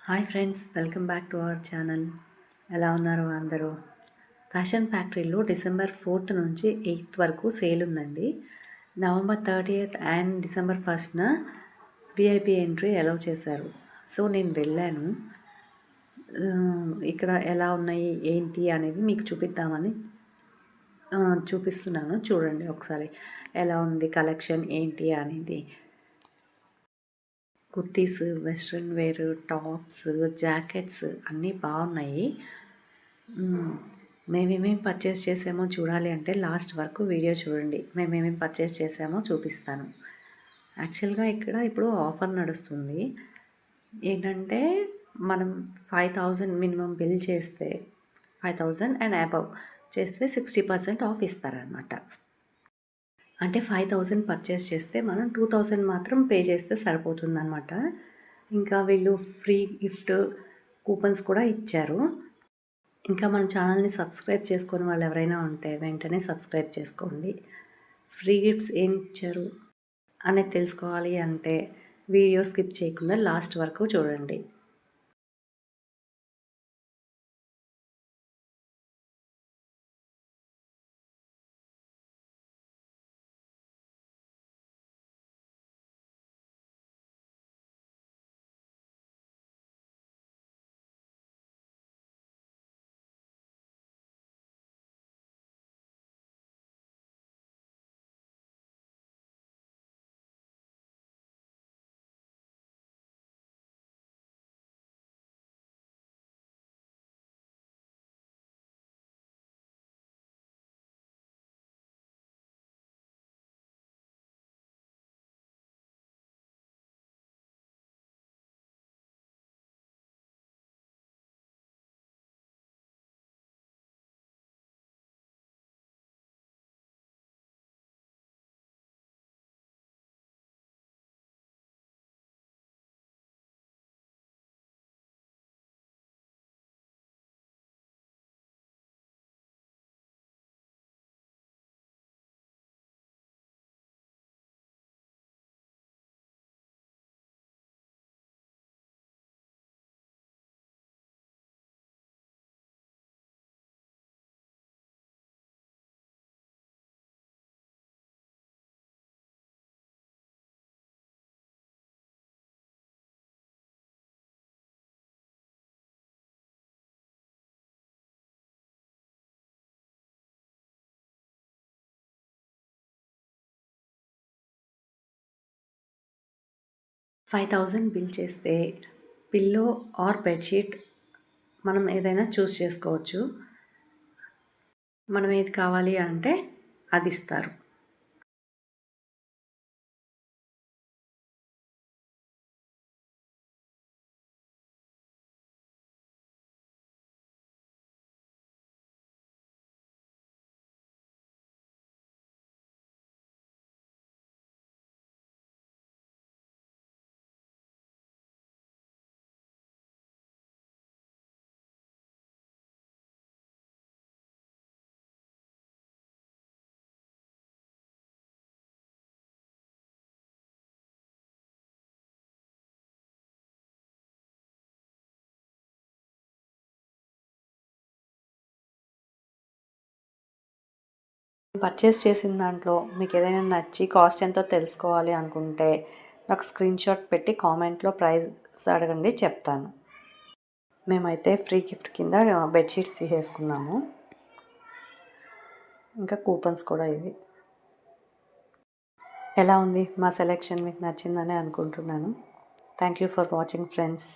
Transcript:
Hi friends, welcome back to our channel. ఎలా ఉన్నారు అందరూ? ఫ్యాషన్ ఫ్యాక్టరీలో December 4th నుంచి 8th వరకు సేల్ ఉందండి. November 30th and December 1st VIP entry allow చేశారు. సో నేను వెళ్ళాను. ఇక్కడ ఎలా ఉన్నాయి ఏంటి అనేది మీకు చూపిద్దామని చూపిస్తున్నాను. చూడండి ఒకసారి ఎలా ఉంది కలెక్షన్ ఏంటి అనేది. Kurtis, western wear, tops, jackets అన్నీ బాగున్నాయి. మేమేమేమి పర్చేస్ చేసామో చూడాలి అంటే లాస్ట్ వరకు వీడియో చూడండి. మేమేమేమి పర్చేస్ చేసామో చూపిస్తాను. యాక్చువల్గా ఇక్కడ ఇప్పుడు ఆఫర్ నడుస్తుంది. ఏంటంటే మనం 5,000 మినిమం బిల్ చేస్తే 5,000 అండ్ అబవ్ చేస్తే 60% ఆఫ్ ఇస్తారనమాట. అంటే 5,000 పర్చేస్ చేస్తే మనం 2,000 మాత్రం పే చేస్తే సరిపోతుందన్నమాట. ఇంకా వీళ్ళు ఫ్రీ గిఫ్ట్ కూపన్స్ కూడా ఇచ్చారు. ఇంకా మన ఛానల్ని సబ్స్క్రైబ్ చేసుకొని వాళ్ళు ఎవరైనా ఉంటే వెంటనే సబ్స్క్రైబ్ చేసుకోండి. ఫ్రీ గిఫ్ట్స్ ఏమి ఇచ్చారు అనేది తెలుసుకోవాలి అంటే వీడియో స్కిప్ చేయకుండా లాస్ట్ వరకు చూడండి. $5,000 బిల్ చేస్తే పిల్లో ఆర్ బెడ్షీట్ మనం ఏదైనా చూస్ చేసుకోవచ్చు. మనం ఏది కావాలి అంటే అది ఇస్తారు. పర్చేస్ చేసిన దాంట్లో మీకు ఏదైనా నచ్చి కాస్ట్ ఎంతో తెలుసుకోవాలి అనుకుంటే నాకు స్క్రీన్షాట్ పెట్టి కామెంట్లో ప్రైస్ అడగండి, చెప్తాను. మేమైతే ఫ్రీ గిఫ్ట్ కింద బెడ్షీట్స్ తీసేసుకున్నాము. ఇంకా కూపన్స్ కూడా ఇవి. ఎలా ఉంది మా సెలెక్షన్? మీకు నచ్చిందని అనుకుంటున్నాను. Thank you for watching friends.